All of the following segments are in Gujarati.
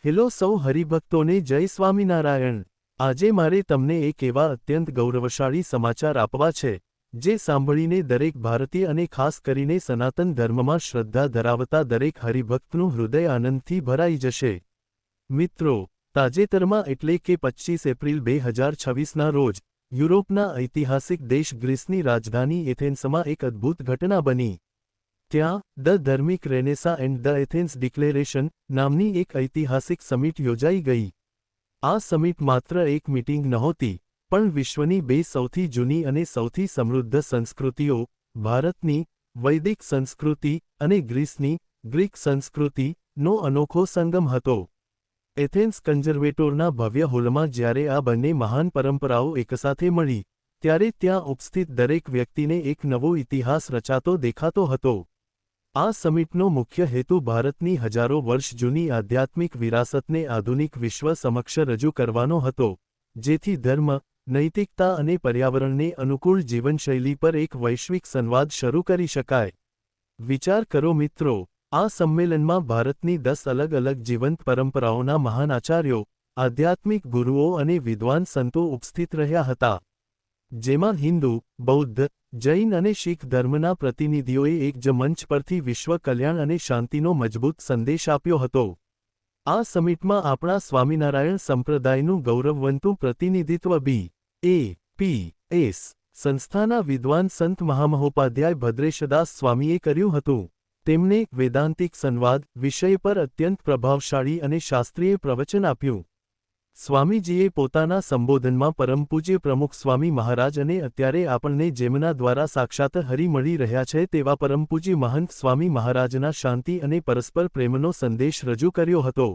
હેલો સૌ હરિભક્તોને જય સ્વામિનારાયણ। આજે મારે તમને એક એવા અત્યંત ગૌરવશાળી સમાચાર આપવા છે, જે સાંભળીને દરેક ભારતીય અને ખાસ કરીને સનાતન ધર્મમાં શ્રદ્ધા ધરાવતા દરેક હરિભક્તનું હૃદય આનંદથી ભરાઈ જશે। મિત્રો, તાજેતરમાં એટલે કે 25 એપ્રિલ 2026ના રોજ, યુરોપના ઐતિહાસિક દેશ ગ્રીસની રાજધાની એથેન્સમાં એક અદ્ભુત ઘટના બની। ત્યાં ધ ધાર્મિક Renaissance and the Athens declaration નામની એક ઐતિહાસિક સમિટ યોજાઈ ગઈ। આ સમિટ માત્ર એક મીટિંગ નહોતી, પણ વિશ્વની બે સૌથી જૂની અને સૌથી સમૃદ્ધ સંસ્કૃતિઓ, ભારતની વૈદિક સંસ્કૃતિ અને ગ્રીસની ગ્રીક સંસ્કૃતિ નો અનોખો સંગમ હતો। એથેન્સ કન્ઝર્વેટોરના ભવ્ય હોલમાં જ્યારે આ બંને મહાન પરંપરાઓ એકસાથે મળી, ત્યારે ત્યાં ઉપસ્થિત દરેક વ્યક્તિને એક નવો ઇતિહાસ રચાતો દેખાતો હતો। આ સમિટનો મુખ્ય હેતુ ભારતની હજારો વર્ષ જૂની આધ્યાત્મિક વિરાસતને આધુનિક વિશ્વ સમક્ષ રજૂ કરવાનો હતો, જેથી ધર્મ, નૈતિકતા અને પર્યાવરણને અનુકૂળ જીવનશૈલી પર એક વૈશ્વિક સંવાદ શરૂ કરી શકાય। વિચાર કરો મિત્રો, આ સંમેલનમાં ભારતની 10 અલગ અલગ જીવંત પરંપરાઓના મહાન આચાર્યો, આધ્યાત્મિક ગુરુઓ અને વિદ્વાન સંતો ઉપસ્થિત રહ્યા હતા, જેમાં હિન્દુ, બૌદ્ધ, જૈન અને શીખ ધર્મના પ્રતિનિધિઓએ એક જ મંચ પરથી વિશ્વ કલ્યાણ અને શાંતિનો મજબૂત સંદેશ આપ્યો હતો। આ સમિટમાં આપણા સ્વામિનારાયણ સંપ્રદાયનું ગૌરવવંતું પ્રતિનિધિત્વ BAPS સંસ્થાના વિદ્વાન સંત મહામહોપાધ્યાય ભદ્રેશદાસ સ્વામીએ કર્યું હતું। તેમણે વેદાંતિક સંવાદ વિષય પર અત્યંત પ્રભાવશાળી અને શાસ્ત્રીય પ્રવચન આપ્યું। સ્વામીજીએ પોતાના સંબોધનમાં પરમ પૂજ્ય પ્રમુખ સ્વામી મહારાજ અને અત્યારે આપણને જેમના દ્વારા સાક્ષાત હરિ મળી રહ્યા છે તેવા પરમ પૂજ્ય મહંત સ્વામી મહારાજના શાંતિ અને પરસ્પર પ્રેમનો સંદેશ રજૂ કર્યો હતો।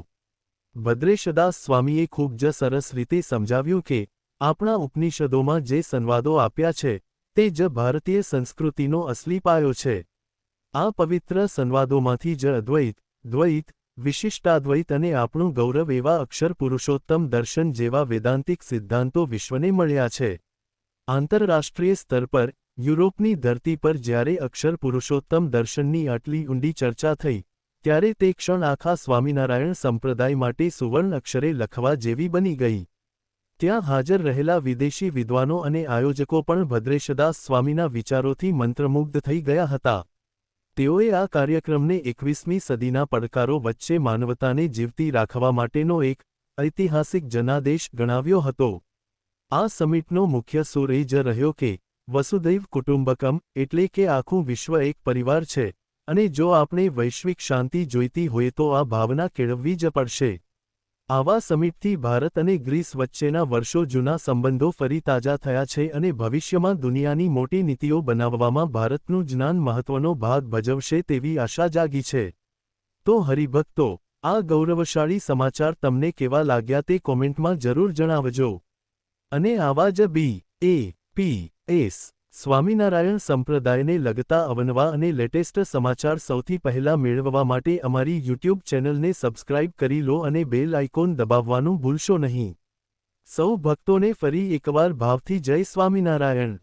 ભદ્રેશદાસ સ્વામીએ ખૂબ જ સરસ રીતે સમજાવ્યું કે આપણા ઉપનિષદોમાં જે સંવાદો આપ્યા છે, તે જ ભારતીય સંસ્કૃતિનો અસલી પાયો છે। આ પવિત્ર સંવાદોમાંથી જ અદ્વૈત, દ્વૈત, વિશિષ્ટાદ્વૈત અને આપણું ગૌરવ એવા અક્ષર પુરુષોત્તમ દર્શન જેવા વેદાંતિક સિદ્ધાંતો વિશ્વને મળ્યા છે। આંતરરાષ્ટ્રીય સ્તર પર, યુરોપની ધરતી પર જ્યારે અક્ષર પુરુષોત્તમ દર્શનની આટલી ઊંડી ચર્ચા થઈ, ત્યારે તે ક્ષણ આખા સ્વામિનારાયણ સંપ્રદાય માટે સુવર્ણ અક્ષરે લખવા જેવી બની ગઈ। ત્યાં હાજર રહેલા વિદેશી વિદ્વાનો અને આયોજકો પણ ભદ્રેશદાસ સ્વામીના વિચારોથી મંત્રમુગ્ધ થઈ ગયા હતા। તેઓએ આ કાર્યક્રમને 21મી સદીના પડકારો વચ્ચે માનવતાને જીવતી રાખવા માટેનો એક ઐતિહાસિક જનાદેશ ગણાવ્યો હતો। આ સમિટનો મુખ્ય સૂર એ જ રહ્યો કે વસુધૈવ કુટુંબકમ એટલે કે આખું વિશ્વ એક પરિવાર છે, અને જો આપણે વૈશ્વિક શાંતિ જોઈતી હોય તો આ ભાવના કેળવવી જ પડશે। આવા સમિટથી ભારત અને ગ્રીસ વચ્ચેના વર્ષો જૂના સંબંધો ફરી તાજા થયા છે અને ભવિષ્યમાં દુનિયાની મોટી નીતિઓ બનાવવામાં ભારતનું જ્ઞાન મહત્વનો ભાગ ભજવશે તેવી આશા જાગી છે। તો હરિભક્તો, આ ગૌરવશાળી સમાચાર તમને કેવા લાગ્યા તે કોમેન્ટમાં જરૂર જણાવજો। અને આવા જ BAPS સ્વામિનારાયણ સંપ્રદાયને લગતા અવનવા અને લેટેસ્ટ સમાચાર સૌથી પહેલા મેળવવા માટે અમારી યુટ્યુબ ચેનલને સબસ્ક્રાઇબ કરી લો અને બેલ આઇકોન દબાવવાનું ભૂલશો નહીં। સૌ ભક્તોને ફરી એકવાર ભાવથી જય સ્વામિનારાયણ।